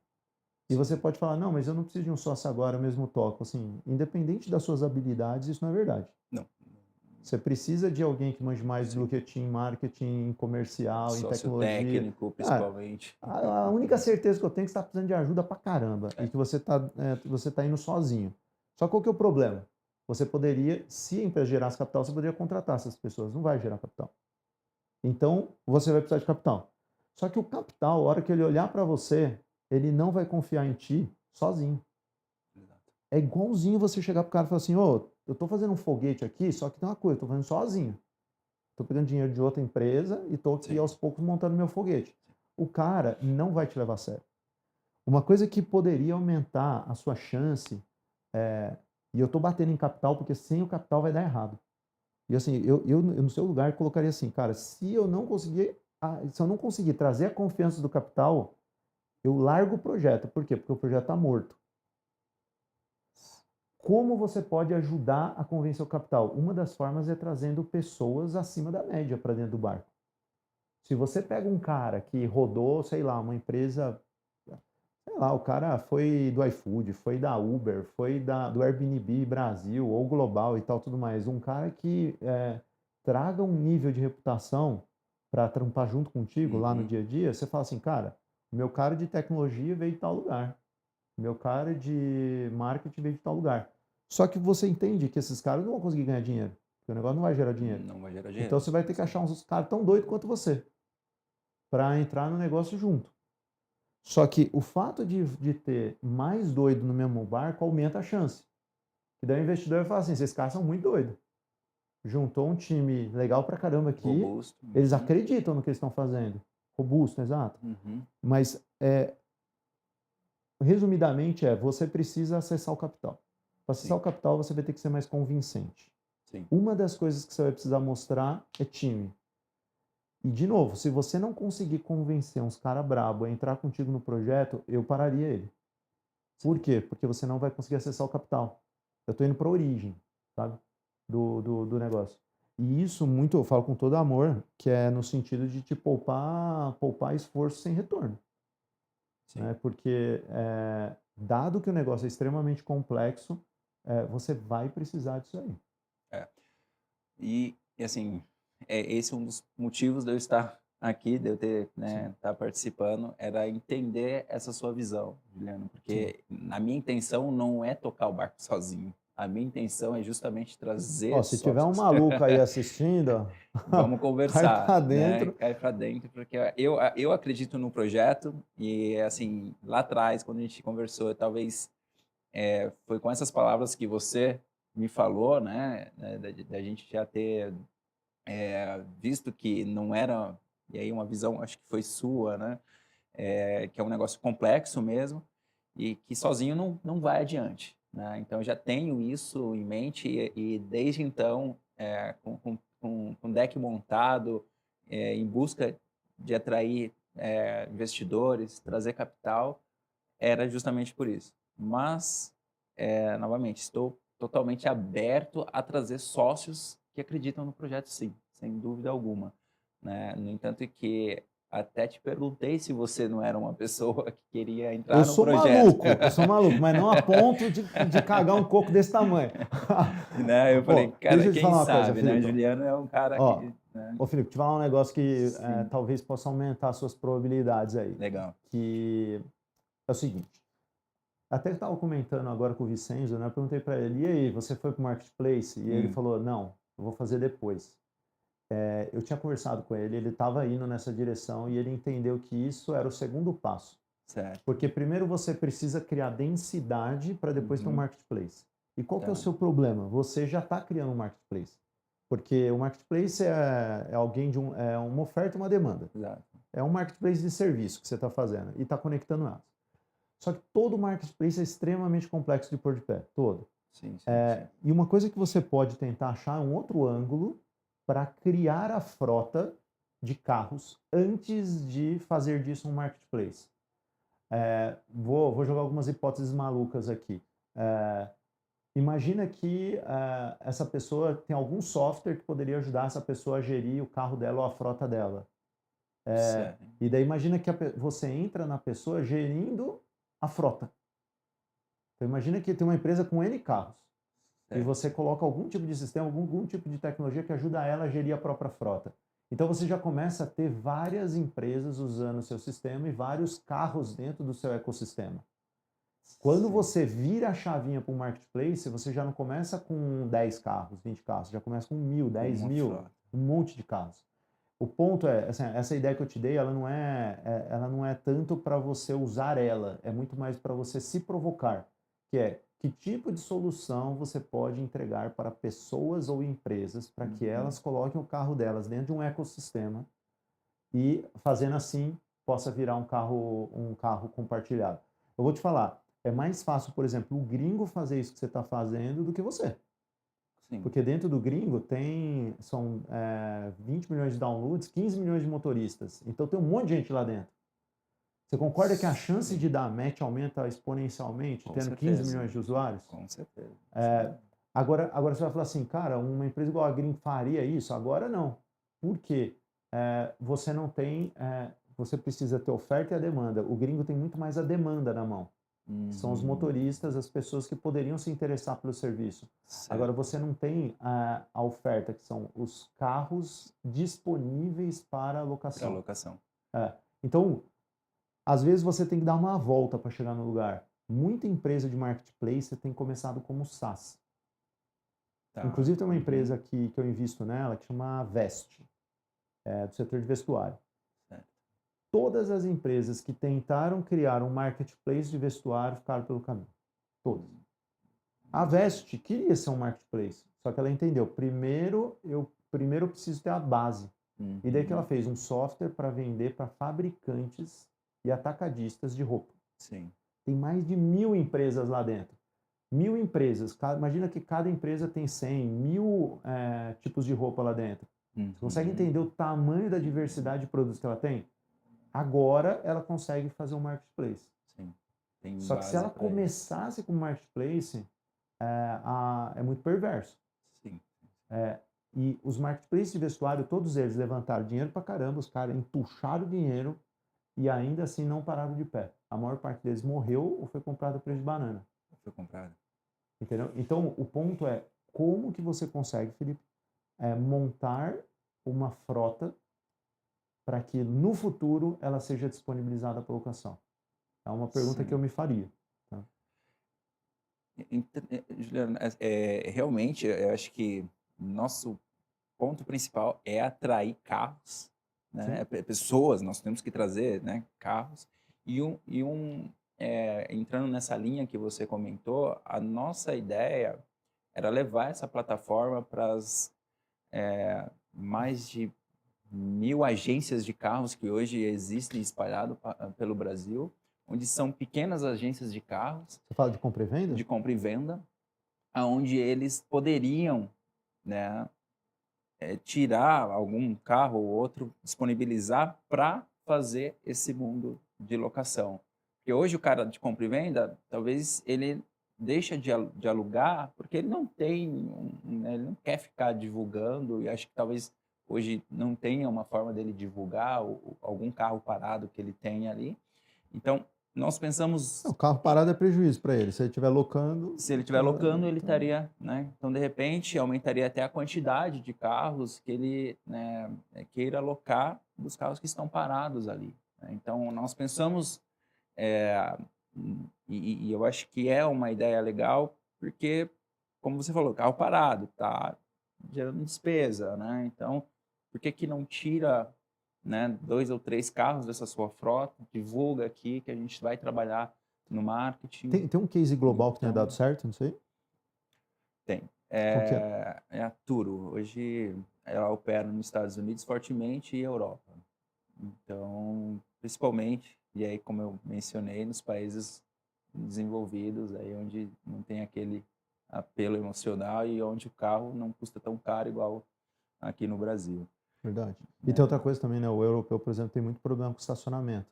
E você Sim, pode falar, não, mas eu não preciso de um sócio agora, eu mesmo toco. Assim, independente das suas habilidades, isso não é verdade. não, Você precisa de alguém que manje mais do sim. que em marketing, em comercial, em Sócio tecnologia. técnico, Ah, principalmente. a única certeza que eu tenho é que você está precisando de ajuda pra caramba e É, que você tá indo sozinho. Só qual que é o problema? Você poderia, se a empresa gerasse capital, você poderia contratar essas pessoas. Não vai gerar capital. Então, você vai precisar de capital. Só que o capital, a hora que ele olhar para você, ele não vai confiar em ti sozinho. exato. É igualzinho você chegar pro cara e falar assim, ô, eu tô fazendo um foguete aqui, só que tem uma coisa, eu tô fazendo sozinho. Tô pegando dinheiro de outra empresa e tô aqui Sim, aos poucos montando meu foguete. O cara não vai te levar a sério. Uma coisa que poderia aumentar a sua chance, e eu tô batendo em capital porque sem o capital vai dar errado. E assim, eu no seu lugar colocaria assim, cara, se eu não conseguir trazer a confiança do capital, eu largo o projeto. Por quê? Porque o projeto está morto. Como você pode ajudar a convencer o capital? Uma das formas é trazendo pessoas acima da média para dentro do barco. Se você pega um cara que rodou, sei lá, uma empresa, sei lá, o cara foi do iFood, foi da Uber, foi do Airbnb Brasil ou global e tal, tudo mais. Um cara que traga um nível de reputação para trampar junto contigo lá no uhum, dia a dia, você fala assim, cara, meu cara de tecnologia veio de tal lugar, meu cara de marketing veio de tal lugar. Só que você entende que esses caras não vão conseguir ganhar dinheiro, porque o negócio não vai gerar dinheiro. não vai gerar Então dinheiro. você vai ter que Sim, achar uns caras tão doidos quanto você para entrar no negócio junto. Só que o fato de ter mais doido no mesmo barco aumenta a chance. E daí o investidor vai falar assim: esses caras são muito doidos. Juntou um time legal pra caramba aqui, robusto. eles Uhum, acreditam no que eles estão fazendo. Robusto, exato. uhum, Mas resumidamente, você precisa acessar o capital. Para acessar Sim, o capital, você vai ter que ser mais convincente. sim, Uma das coisas que você vai precisar mostrar é time. E, de novo, se você não conseguir convencer uns cara brabo a entrar contigo no projeto, eu pararia ele. Por sim. quê? Porque você não vai conseguir acessar o capital. Eu estou indo para a origem, sabe? Do negócio. E isso muito, eu falo com todo amor, que é no sentido de te poupar esforço sem retorno, Sim. né? Porque, dado que o negócio é extremamente complexo, você vai precisar disso aí. É. E assim, esse é um dos motivos de eu estar aqui, de eu ter, Sim, né, estar participando, era entender essa sua visão, Juliano, sim. porque a minha intenção não é tocar o barco sozinho. A minha intenção é justamente trazer Se tiver um sócios. maluco aí assistindo, Vamos cai conversar, pra né? dentro. Cai para dentro, porque eu acredito no projeto e assim, lá atrás, quando a gente conversou, talvez foi com essas palavras que você me falou, né, da gente já ter visto que não era, e aí uma visão, acho que foi sua, né, que é um negócio complexo mesmo e que sozinho não vai adiante, né? Então eu já tenho isso em mente e desde então, com o deck montado, em busca de atrair investidores, trazer capital, era justamente por isso. Mas, novamente, estou totalmente aberto a trazer sócios que acreditam no projeto, sim, sem dúvida alguma, né. No entanto que até te perguntei se você não era uma pessoa que queria entrar no projeto. Eu sou maluco, mas não a ponto de cagar um coco desse tamanho. Né, eu falei: Deixa "Cara, eu te quem falar uma coisa, sabe, né, Felipe. Juliano é um cara Ó, que", né. Felipe, te falar um negócio que Sim, talvez possa aumentar suas probabilidades aí. legal. Que é o seguinte, até estava comentando agora com o Vicenzo, né? Eu perguntei para ele, e aí, você foi para o Marketplace? E ele Hum, falou, não, eu vou fazer depois. Eu tinha conversado com ele estava indo nessa direção e ele entendeu que isso era o segundo passo. certo. Porque primeiro você precisa criar densidade para depois ter um Uhum, marketplace. E qual que é o tá, seu problema? Você já está criando um marketplace. Porque o marketplace é alguém é uma oferta e uma demanda. exato. É um marketplace de serviço que você está fazendo e está conectando elas. Só que todo marketplace é extremamente complexo de pôr de pé, todo. Sim, sim, sim. E uma coisa que você pode tentar achar é um outro ângulo para criar a frota de carros antes de fazer disso um marketplace. Vou jogar algumas hipóteses malucas aqui. É, imagina que essa pessoa tem algum software que poderia ajudar essa pessoa a gerir o carro dela ou a frota dela. Certo, E daí imagina que você entra na pessoa gerindo a frota. Então imagina que tem uma empresa com N carros e certo. você coloca algum tipo de sistema, algum tipo de tecnologia que ajuda ela a gerir a própria frota. Então você já começa a ter várias empresas usando o seu sistema e vários carros dentro do seu ecossistema. Quando Sim, você vira a chavinha para o marketplace, você já não começa com 10 carros, 20 carros, já começa com 1.000, com 10 uma mil, frota. um monte de carros. O ponto é, assim, essa ideia que eu te dei, ela não é tanto para você usar ela, é muito mais para você se provocar, que é que tipo de solução você pode entregar para pessoas ou empresas para que Uhum. elas coloquem o carro delas dentro de um ecossistema e fazendo assim possa virar um carro compartilhado. Eu vou te falar, é mais fácil, por exemplo, o gringo fazer isso que você está fazendo do que você. Sim, Porque dentro do gringo são 20 milhões de downloads, 15 milhões de motoristas. Então tem um monte de gente lá dentro. Você concorda que a chance de sim, dar match aumenta exponencialmente, com tendo 15 certeza, milhões de usuários? com certeza. Sim, Agora você vai falar assim, cara, uma empresa igual a Gringo faria isso? Agora não. Por quê? Você não tem. Você precisa ter oferta e a demanda. O gringo tem muito mais a demanda na mão. São os uhum, motoristas, as pessoas que poderiam se interessar pelo serviço. Agora certo, você não tem a oferta, que são os carros disponíveis para para locação. locação. Então, às vezes você tem que dar uma volta para chegar no lugar. Muita empresa de marketplace tem começado como SaaS. Tá, Inclusive tem uma uhum, empresa que eu invisto nela que chama Vest, do setor de vestuário. certo, Todas as empresas que tentaram criar um marketplace de vestuário ficaram pelo caminho. Todas. A Vest queria ser um marketplace, só que ela entendeu, primeiro eu preciso ter a base. E daí que ela uhum, fez um software para vender para fabricantes e atacadistas de roupa. sim, Tem mais de 1.000 empresas lá dentro. 1.000 empresas. Imagina que cada empresa tem 100, 1.000 tipos de roupa lá dentro. Você consegue Uhum. entender o tamanho da diversidade de produtos que ela tem? Agora ela consegue fazer um marketplace. Sim, tem Só que se base ela para isso. começasse com marketplace, é muito perverso. Sim, E os marketplaces de vestuário, todos eles levantaram dinheiro pra caramba, os caras empuxaram dinheiro e ainda assim não pararam de pé. A maior parte deles morreu ou foi comprado a preço de banana. foi comprado. Entendeu? Então, o ponto é como que você consegue, Felipe, montar uma frota para que no futuro ela seja disponibilizada para locação? É uma pergunta que eu Sim. me faria. Tá? Juliano, realmente, eu acho que nosso ponto principal é atrair carros, né? Sim? Pessoas, nós temos que trazer, né, carros. Entrando nessa linha que você comentou, a nossa ideia era levar essa plataforma para as mais de 1.000 agências de carros que hoje existem espalhado pelo Brasil, onde são pequenas agências de carros Você fala de compra e venda? de compra e venda, aonde eles poderiam, né, tirar algum carro ou outro, disponibilizar para fazer esse mundo de locação. Porque hoje o cara de compra e venda, talvez ele deixa de alugar porque ele não tem, né, ele não quer ficar divulgando, e acho que talvez hoje não tenha uma forma dele divulgar algum carro parado que ele tem ali. Então, nós Não, pensamos, o carro parado é prejuízo para ele. Se ele estiver locando, se ele estiver tá, locando, ele tá. estaria, né? Então, de repente, aumentaria até a quantidade de carros que ele, né, queira alocar dos carros que estão parados ali, né? Então, nós pensamos, é, e eu acho que é uma ideia legal, porque, como você falou, carro parado, tá gerando despesa, né? Então, por que que não tira, né, 2 ou 3 carros dessa sua frota, divulga aqui que a gente vai trabalhar no marketing. Tem um case global que tenha dado Então, certo, não sei. tem. Qual que é? É a Turo. Hoje ela opera nos Estados Unidos fortemente e Europa. Então, principalmente, e aí como eu mencionei, nos países desenvolvidos, aí onde não tem aquele apelo emocional e onde o carro não custa tão caro igual aqui no Brasil, Verdade. E tem né? outra coisa também, né? O europeu, por exemplo, tem muito problema com estacionamento.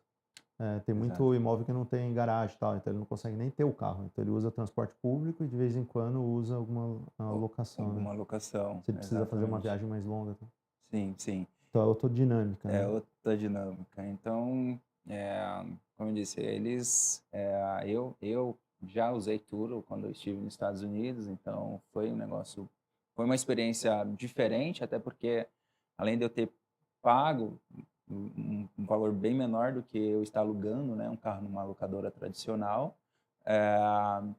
Tem muito Exato. imóvel que não tem garagem e tal, então ele não consegue nem ter o carro. Então ele usa transporte público e de vez em quando usa alguma locação, né? Alguma locação, Se ele precisa fazer uma exatamente. viagem mais longa. Tá? Sim, sim. Então é outra dinâmica, É né? outra dinâmica. Então, é, como eu disse, eu já usei Turo quando eu estive nos Estados Unidos, então foi uma experiência diferente, até porque além de eu ter pago um valor bem menor do que eu estar alugando, né, um carro numa locadora tradicional, é,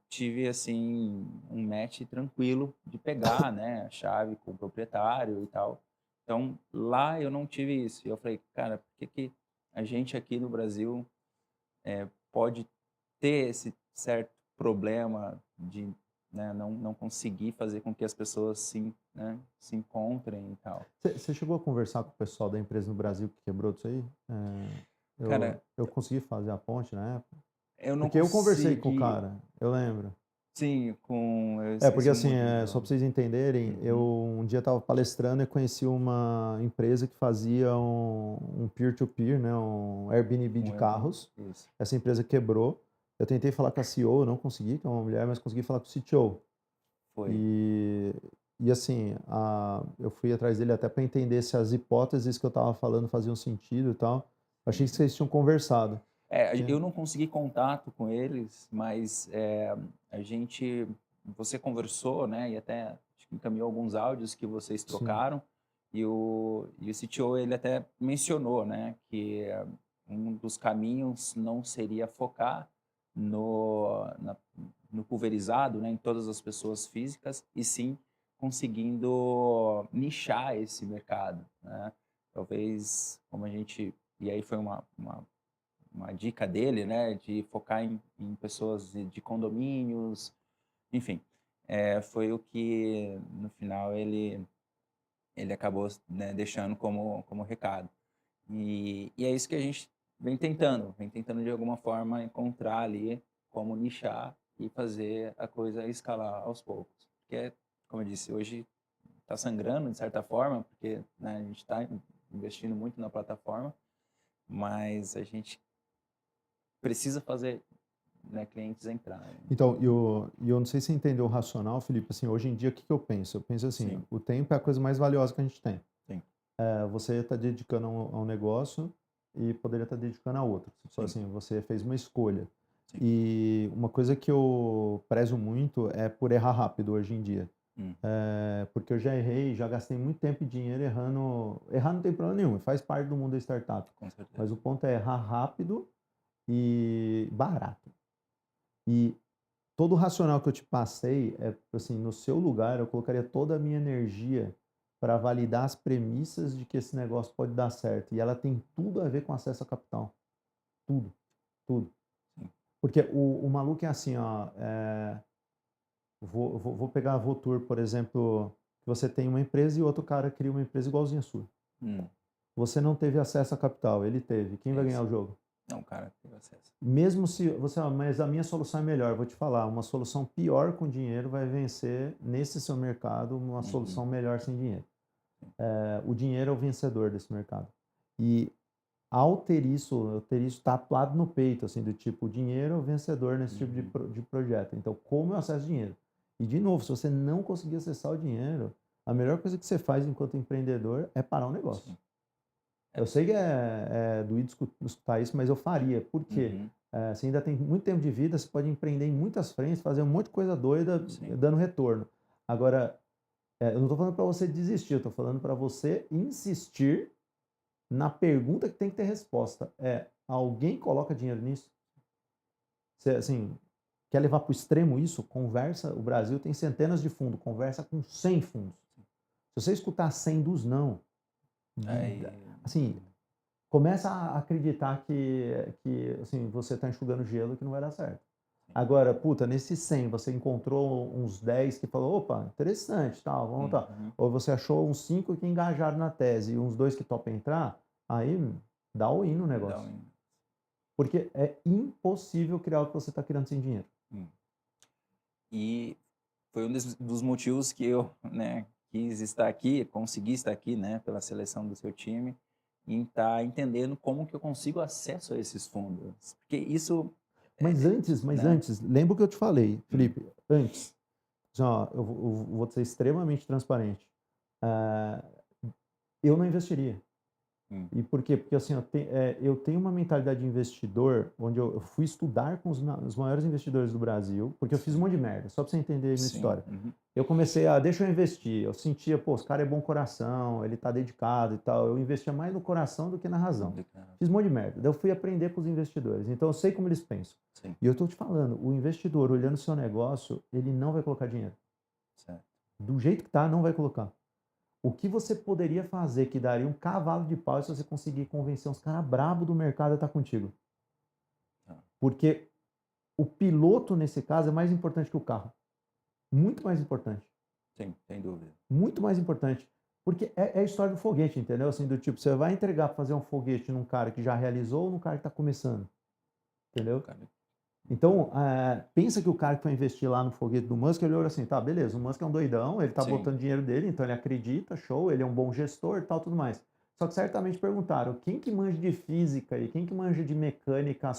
tive assim um match tranquilo de pegar, né, a chave com o proprietário e tal. Então, lá eu não tive isso. E eu falei, cara, por que que a gente aqui no Brasil pode ter esse certo problema de, né, não conseguir fazer com que as pessoas se encontrem e tal. Você chegou a conversar com o pessoal da empresa no Brasil que quebrou disso aí? Cara, Eu consegui fazer a ponte na época. eu não Porque eu conversei com o consegui, cara, eu lembro. sim, eu Porque esqueci o assim, nome só do... para vocês entenderem, eu Uhum, um dia estava palestrando e conheci uma empresa que fazia um peer-to-peer, né, um Airbnb de um Airbnb, carros. isso, Essa empresa quebrou. Eu tentei falar com a CEO, não consegui, que é uma mulher, mas consegui falar com o CTO. foi. E, e assim, eu fui atrás dele até para entender se as hipóteses que eu estava falando faziam sentido e tal. Achei que vocês tinham conversado. Eu não consegui contato com eles, mas você conversou, né, e até acho que encaminhou alguns áudios que vocês Sim, trocaram, e o CTO ele até mencionou, né, que um dos caminhos não seria focar no pulverizado, né, em todas as pessoas físicas, e sim conseguindo nichar esse mercado, né? Talvez, como a gente... E aí foi uma dica dele, né, de focar em pessoas de condomínios, enfim, foi o que no final ele acabou, né, deixando como recado. E é isso que a gente vem tentando de alguma forma encontrar ali como nichar e fazer a coisa escalar aos poucos. Porque, como eu disse, hoje está sangrando de certa forma, porque, né, a gente está investindo muito na plataforma, mas a gente precisa fazer, né, clientes entrarem. Então, eu não sei se você entendeu o racional, Felipe. Assim, hoje em dia, o que eu penso? Eu penso assim, Sim, o tempo é a coisa mais valiosa que a gente tem. sim, Você está dedicando a um negócio e poderia estar dedicando a outro. Só sim, assim, você fez uma escolha. sim. E uma coisa que eu prezo muito é por errar rápido hoje em dia. Hum, Porque eu já errei, já gastei muito tempo e dinheiro errando. Errar não tem problema nenhum, faz parte do mundo da startup. com certeza. Mas o ponto é errar rápido e barato. E todo o racional que eu te passei é assim, no seu lugar, eu colocaria toda a minha energia para validar as premissas de que esse negócio pode dar certo. E ela tem tudo a ver com acesso a capital. Tudo, tudo. Sim. Porque o maluco é assim, ó. Vou pegar a Votour, por exemplo, que você tem uma empresa e outro cara cria uma empresa igualzinha a sua. Hum, Você não teve acesso a capital, ele teve. Quem vai ganhar isso. o jogo? Não, cara, tem acesso. Mesmo se você, mas a minha solução é melhor, vou te falar, uma solução pior com dinheiro vai vencer nesse seu mercado uma solução melhor sem dinheiro. O dinheiro é o vencedor desse mercado. E ao ter isso, eu ter isso tatuado no peito, assim, do tipo, o dinheiro é o vencedor nesse tipo de projeto. Então, como eu acesso dinheiro? E, de novo, se você não conseguir acessar o dinheiro, a melhor coisa que você faz enquanto empreendedor é parar o negócio. Sim. Eu sei que é doído escutar isso, mas eu faria. Por quê? Você ainda tem muito tempo de vida, você pode empreender em muitas frentes, fazer um monte de coisa doida, Sim. dando retorno. Agora, eu não estou falando para você desistir, eu estou falando para você insistir na pergunta que tem que ter resposta. Alguém coloca dinheiro nisso? Você, assim, quer levar para o extremo isso? Conversa, o Brasil tem centenas de fundos, conversa com 100 fundos. Se você escutar 100 dos não, Aí, assim, começa a acreditar que assim, você está enxugando gelo que não vai dar certo. Agora, puta, nesses 100 você encontrou uns 10 que falou, opa, interessante, tal, vamos tal. Ou você achou uns 5 que engajaram na tese e uns 2 que topam entrar, aí dá o in no negócio. Porque é impossível criar o que você está criando sem dinheiro. E foi um dos motivos que eu, né, quis estar aqui, consegui estar aqui, né, pela seleção do seu time, e estar entendendo como que eu consigo acesso a esses fundos. Porque isso, Mas né? antes, lembra o que eu te falei, Felipe? Antes, assim, ó, eu vou ser extremamente transparente. Eu não investiria. E por quê? Porque assim, eu tenho uma mentalidade de investidor, onde eu fui estudar com os maiores investidores do Brasil, porque eu fiz um monte de merda, só para você entender a minha história. Eu comecei deixa eu investir. Eu sentia, pô, esse cara é bom coração, ele tá dedicado e tal. Eu investia mais no coração do que na razão. Fiz um monte de merda. Daí eu fui aprender com os investidores. Então eu sei como eles pensam. Sim. E eu tô te falando, o investidor olhando o seu negócio, ele não vai colocar dinheiro. Certo. Do jeito que tá, não vai colocar. O que você poderia fazer que daria um cavalo de pau se você conseguir convencer uns caras brabos do mercado a estar contigo? Porque o piloto, nesse caso, é mais importante que o carro. Muito mais importante. Sim, sem dúvida. Muito mais importante. Porque é a história do foguete, entendeu? Assim, do tipo, você vai entregar para fazer um foguete num cara que já realizou ou num cara que está começando? Entendeu? Então, pensa que o cara que foi investir lá no foguete do Musk, ele olhou assim, tá, beleza, o Musk é um doidão, ele tá botando dinheiro dele, então ele acredita, show, ele é um bom gestor e tal, tudo mais. Só que certamente perguntaram, quem que manja de física e quem que manja de mecânica,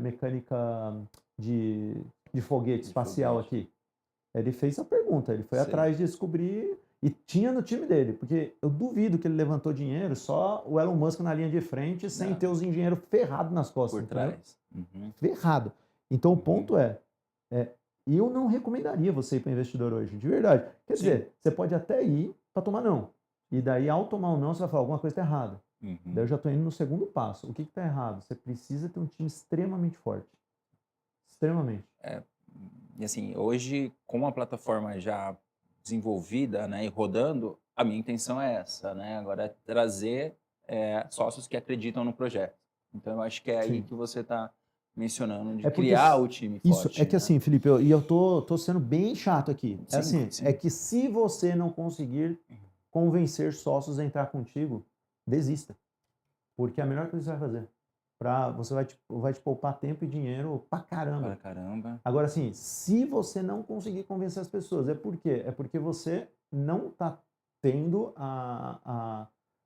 mecânica de foguete espacial aqui? Ele fez a pergunta, ele foi atrás de descobrir e tinha no time dele, porque eu duvido que ele levantou dinheiro só o Elon Musk na linha de frente sem ter os engenheiros ferrados nas costas. Por trás. Ferrado. Então o ponto eu não recomendaria você ir para investidor hoje, de verdade. Quer dizer, você pode até ir para tomar não. E daí, ao tomar um não, você vai falar, alguma coisa está errada. Daí eu já estou indo no segundo passo. O que está errado? Você precisa ter um time extremamente forte. Extremamente. E assim, hoje, com a plataforma já desenvolvida, né, e rodando, a minha intenção é essa, né? Agora é trazer sócios que acreditam no projeto. Então, eu acho que é aí que você está mencionando, de criar o time isso, forte. é que assim, Felipe, eu tô sendo bem chato aqui. Sim, assim, sim. é que se você não conseguir convencer sócios a entrar contigo, desista. Porque é a melhor coisa que você vai fazer vai te poupar tempo e dinheiro pra caramba. Para caramba. Agora, assim, se você não conseguir convencer as pessoas, é por quê? É porque você não está tendo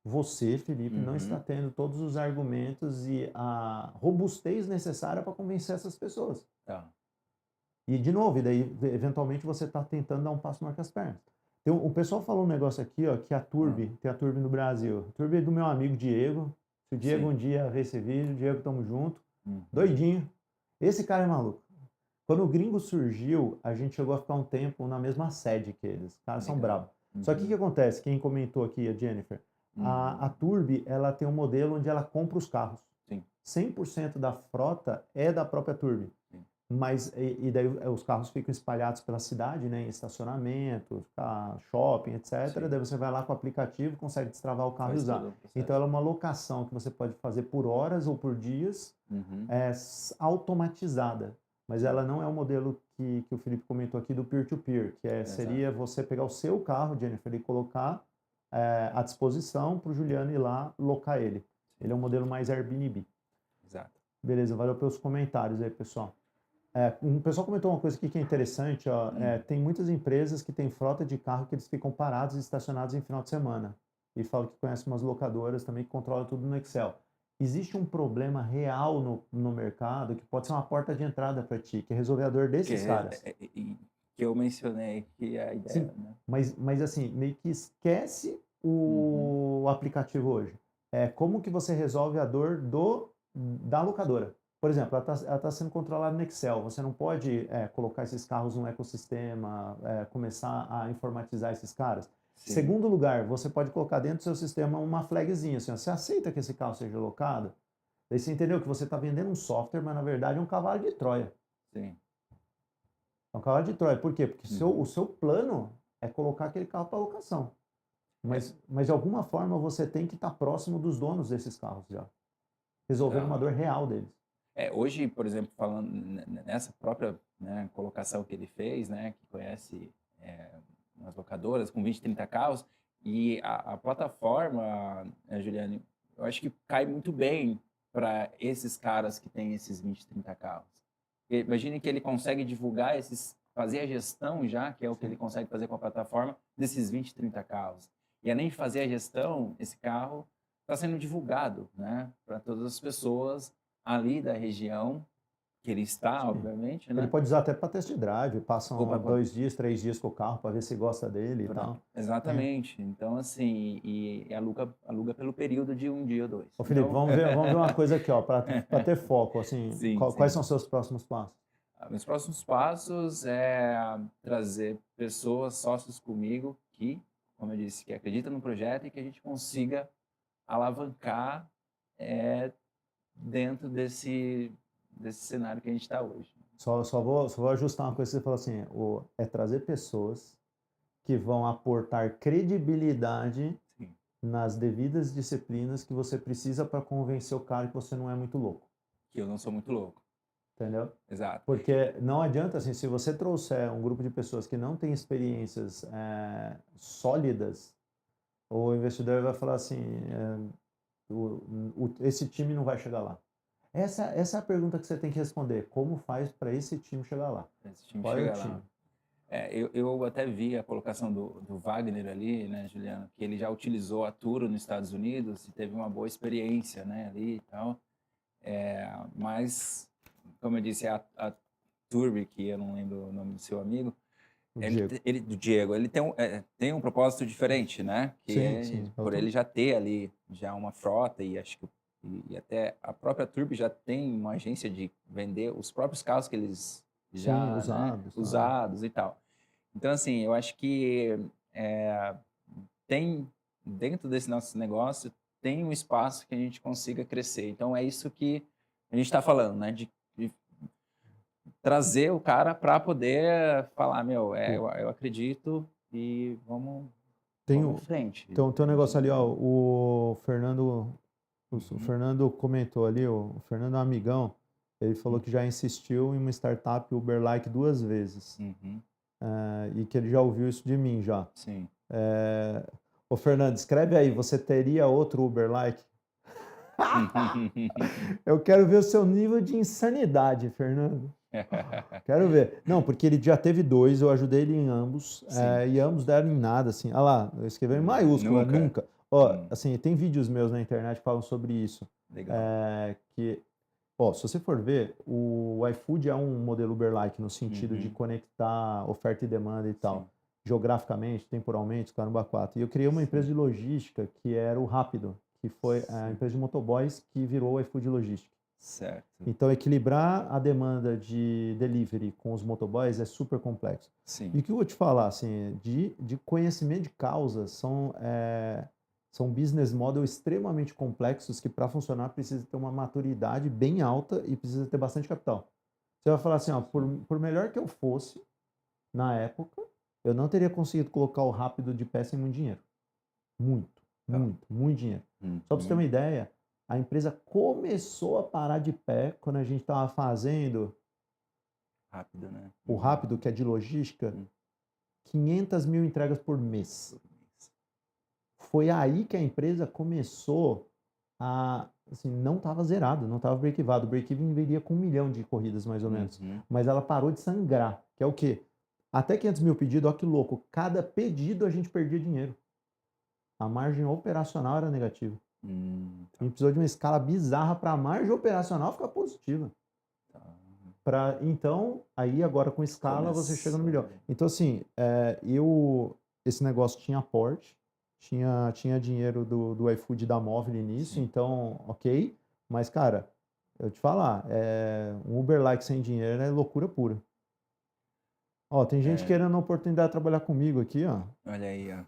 você, Felipe, não está Uhum. tendo todos os argumentos e a robustez necessária para convencer essas pessoas. Tá. E, de novo, e daí, eventualmente, você está tentando dar um passo maior que as pernas. O pessoal falou um negócio aqui, ó, que tem a Turbi no Brasil. A Turbi é do meu amigo Diego. Se o Diego Sim. um dia ver esse vídeo, Diego, tamo junto. Uhum. Doidinho. Esse cara é maluco. Quando o Gringo surgiu, a gente chegou a ficar um tempo na mesma sede que eles. Os caras são Legal. bravos. Só que o que Uhum. acontece? Quem comentou aqui, a Jennifer, a Turbi, ela tem um modelo onde ela compra os carros. Sim. 100% da frota é da própria Turbi. Sim. Mas, e daí os carros ficam espalhados pela cidade, né, em estacionamento, shopping, etc. Sim. Daí você vai lá com o aplicativo, consegue destravar o carro Faz e usar. todo o processo. Então, ela é uma locação que você pode fazer por horas ou por dias, Uhum. automatizada. Mas ela não é o modelo que o Felipe comentou aqui do peer-to-peer, que seria você pegar o seu carro, Jennifer, e colocar à disposição para o Juliano ir lá locar ele. Ele é um modelo mais Airbnb. Exato. Beleza, valeu pelos comentários aí, pessoal. Um pessoal comentou uma coisa aqui que é interessante, ó, tem muitas empresas que têm frota de carro que eles ficam parados e estacionados em final de semana. E falam que conhece umas locadoras também que controlam tudo no Excel. Existe um problema real no mercado que pode ser uma porta de entrada para ti, que é resolver a dor desses caras. Que eu mencionei que é a ideia, Sim, né? mas assim, meio que esquece o aplicativo hoje. Como que você resolve a dor da locadora? Por exemplo, ela tá sendo controlada no Excel. Você não pode colocar esses carros num ecossistema, começar a informatizar esses caras. Sim. Segundo lugar, você pode colocar dentro do seu sistema uma flagzinha, assim, ó, você aceita que esse carro seja locado? Daí você entendeu que você está vendendo um software, mas na verdade é um cavalo de Troia. Sim. É um cavalo de Troia. Por quê? Porque o seu plano é colocar aquele carro para locação. Mas de alguma forma você tem que estar próximo dos donos desses carros já. Resolvendo uma dor real deles. Hoje, por exemplo, falando nessa própria, né, colocação que ele fez, né, que conhece umas locadoras com 20, 30 carros, e a plataforma, Juliane, eu acho que cai muito bem para esses caras que têm esses 20, 30 carros. Imagine que ele consegue divulgar fazer a gestão já, que é o que ele consegue fazer com a plataforma, desses 20, 30 carros. E além de fazer a gestão, esse carro está sendo divulgado, né, para todas as pessoas ali da região que ele está, obviamente, né? Ele pode usar até para test drive, passam Opa, 2 dias, 3 dias com o carro para ver se gosta dele e tal. Exatamente. Então, assim, e aluga pelo período de 1 dia ou 2. Ô, Felipe, Então, vamos ver uma coisa aqui, ó, para ter foco, assim, Sim, quais sim. são os seus próximos passos? Meus próximos passos é trazer pessoas, sócios comigo que, como eu disse, que acreditam no projeto e que a gente consiga alavancar dentro desse cenário que a gente está hoje. Só vou ajustar uma coisa que você falou assim, é trazer pessoas que vão aportar credibilidade Sim. nas devidas disciplinas que você precisa para convencer o cara que você não é muito louco. Que eu não sou muito louco. Entendeu? Exato. Porque não adianta, assim, se você trouxer um grupo de pessoas que não tem experiências sólidas, o investidor vai falar assim, esse time não vai chegar lá. Essa é a pergunta que você tem que responder. Como faz para esse time chegar lá? Esse time Qual chega é o time? lá. Eu até vi a colocação do Wagner ali, né, Juliano, que ele já utilizou a Turo nos Estados Unidos e teve uma boa experiência, né, ali e tal. Mas, como eu disse, a Turbi, que eu não lembro o nome do seu amigo, do Diego, ele tem um propósito diferente, né? Que Sim. Por ele já ter ali já uma frota e acho que e até a própria Turbi já tem uma agência de vender os próprios carros que eles já, usados e tal. Então, assim, eu acho que tem, dentro desse nosso negócio, tem um espaço que a gente consiga crescer. Então, é isso que a gente está falando, né? De trazer o cara para poder falar, eu acredito e vamos em frente. Tem um negócio ali, ó, o Fernando comentou ali, o Fernando é um amigão, ele falou que já insistiu em uma startup Uber-like 2 vezes. E que ele já ouviu isso de mim já. Sim. Ô Fernando, escreve aí, você teria outro Uber-like? Eu quero ver o seu nível de insanidade, Fernando. Quero ver. Não, porque ele já teve 2, eu ajudei ele em ambos, Sim. E ambos deram em nada, assim. Olha lá, eu escrevi em maiúscula, nunca. Ó, assim, tem vídeos meus na internet que falam sobre isso. Legal. Se você for ver, o iFood é um modelo Uber-like no sentido de conectar oferta e demanda e tal. Sim. Geograficamente, temporalmente, caramba 4. E eu criei uma empresa de logística que era o Rápido, que foi a empresa de motoboys que virou o iFood Logística. Certo. Então, equilibrar a demanda de delivery com os motoboys é super complexo. Sim. E o que eu vou te falar, assim, de conhecimento de causa, são business models extremamente complexos que, para funcionar, precisa ter uma maturidade bem alta e precisa ter bastante capital. Você vai falar assim, ó, por melhor que eu fosse, na época, eu não teria conseguido colocar o Rápido de pé sem muito dinheiro. Muito dinheiro. Só para você ter uma ideia, a empresa começou a parar de pé quando a gente estava fazendo Rápido, né? o Rápido, que é de logística, 500 mil entregas por mês. Foi aí que a empresa começou a, assim, não estava zerado, não estava break-even. O break-even viria com 1 milhão de corridas, mais ou menos. Mas ela parou de sangrar, que é o quê? Até 500 mil pedidos, olha que louco. Cada pedido a gente perdia dinheiro. A margem operacional era negativa. A gente precisou de uma escala bizarra para a margem operacional ficar positiva. Então, aí agora com escala você chega no milhão. Então, assim, esse negócio tinha aporte, tinha dinheiro do iFood da Móvel nisso, então, ok. Mas, cara, eu te falar, um Uber-like sem dinheiro é loucura pura. Ó, tem gente querendo a oportunidade de trabalhar comigo aqui, ó. Olha aí, ó.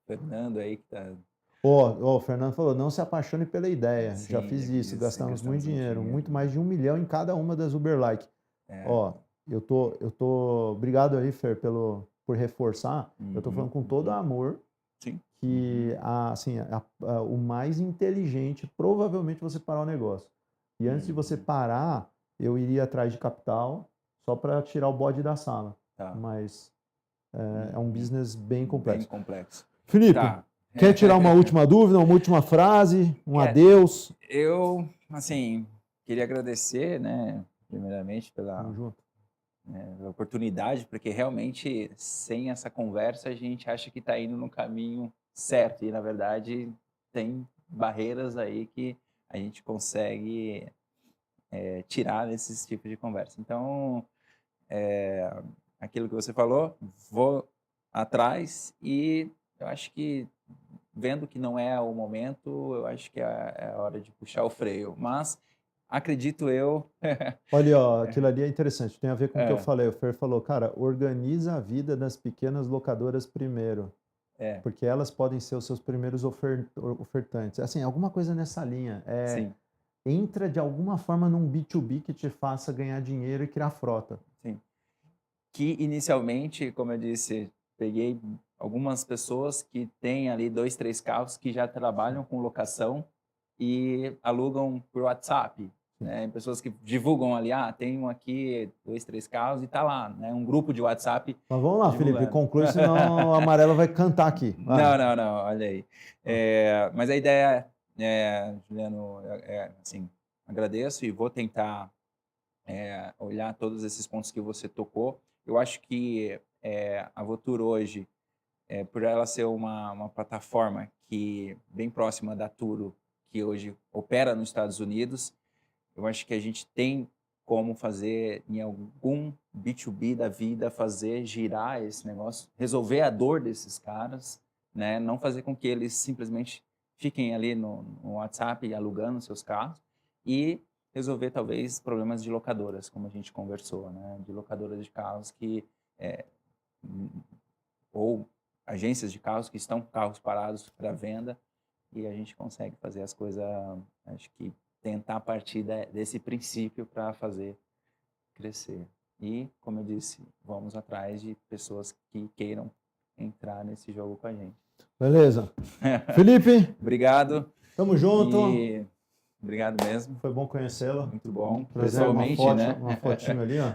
Fernando aí que tá... O Fernando falou, não se apaixone pela ideia. Sim, Já fiz isso, gastamos muito dinheiro, muito mais de 1 milhão em cada uma das Uber-like. Eu tô... Obrigado aí, Fer, por reforçar. Eu tô falando com todo amor. Sim. Que o mais inteligente, provavelmente, você parar o negócio. E antes de você parar, eu iria atrás de capital só para tirar o bode da sala. Mas é um business bem complexo. Bem complexo. Felipe, quer tirar uma última dúvida, uma última frase, um adeus? Eu, assim, queria agradecer, né, primeiramente pela oportunidade, porque realmente, sem essa conversa, a gente acha que está indo no caminho certo. E, na verdade, tem barreiras aí que a gente consegue tirar nesses tipos de conversa. Então, aquilo que você falou, vou atrás e eu acho que, vendo que não é o momento, eu acho que é a hora de puxar o freio. Mas, acredito eu... Olha, ó, aquilo ali é interessante, tem a ver com o que eu falei. O Fer falou, cara, organiza a vida das pequenas locadoras primeiro. Porque elas podem ser os seus primeiros ofertantes. Assim, alguma coisa nessa linha. Sim. Entra de alguma forma num B2B que te faça ganhar dinheiro e criar frota. Sim. Que inicialmente, como eu disse, peguei algumas pessoas que têm ali 2, 3 carros que já trabalham com locação e alugam por WhatsApp. Né? Pessoas que divulgam ali, tem aqui 2, 3 carros e tá lá, né? Um grupo de WhatsApp. Mas vamos lá, divulgando. Felipe, conclui, senão o Amarelo vai cantar aqui. Vai. Não, olha aí. Mas a ideia, Juliano, assim, agradeço e vou tentar olhar todos esses pontos que você tocou. Eu acho que a Votour hoje, por ela ser uma plataforma que bem próxima da Turo, que hoje opera nos Estados Unidos, eu acho que a gente tem como fazer em algum B2B da vida, fazer girar esse negócio, resolver a dor desses caras, né? Não fazer com que eles simplesmente fiquem ali no WhatsApp alugando seus carros e resolver talvez problemas de locadoras, como a gente conversou, né? De locadoras de carros que ou agências de carros que estão com carros parados para venda e a gente consegue fazer as coisas, acho que tentar partir desse princípio para fazer crescer. E, como eu disse, vamos atrás de pessoas que queiram entrar nesse jogo com a gente. Beleza. Felipe. Obrigado. Tamo junto. Obrigado mesmo. Foi bom conhecê-lo. Muito bom. Pessoalmente, né? Uma fotinho ali, ó.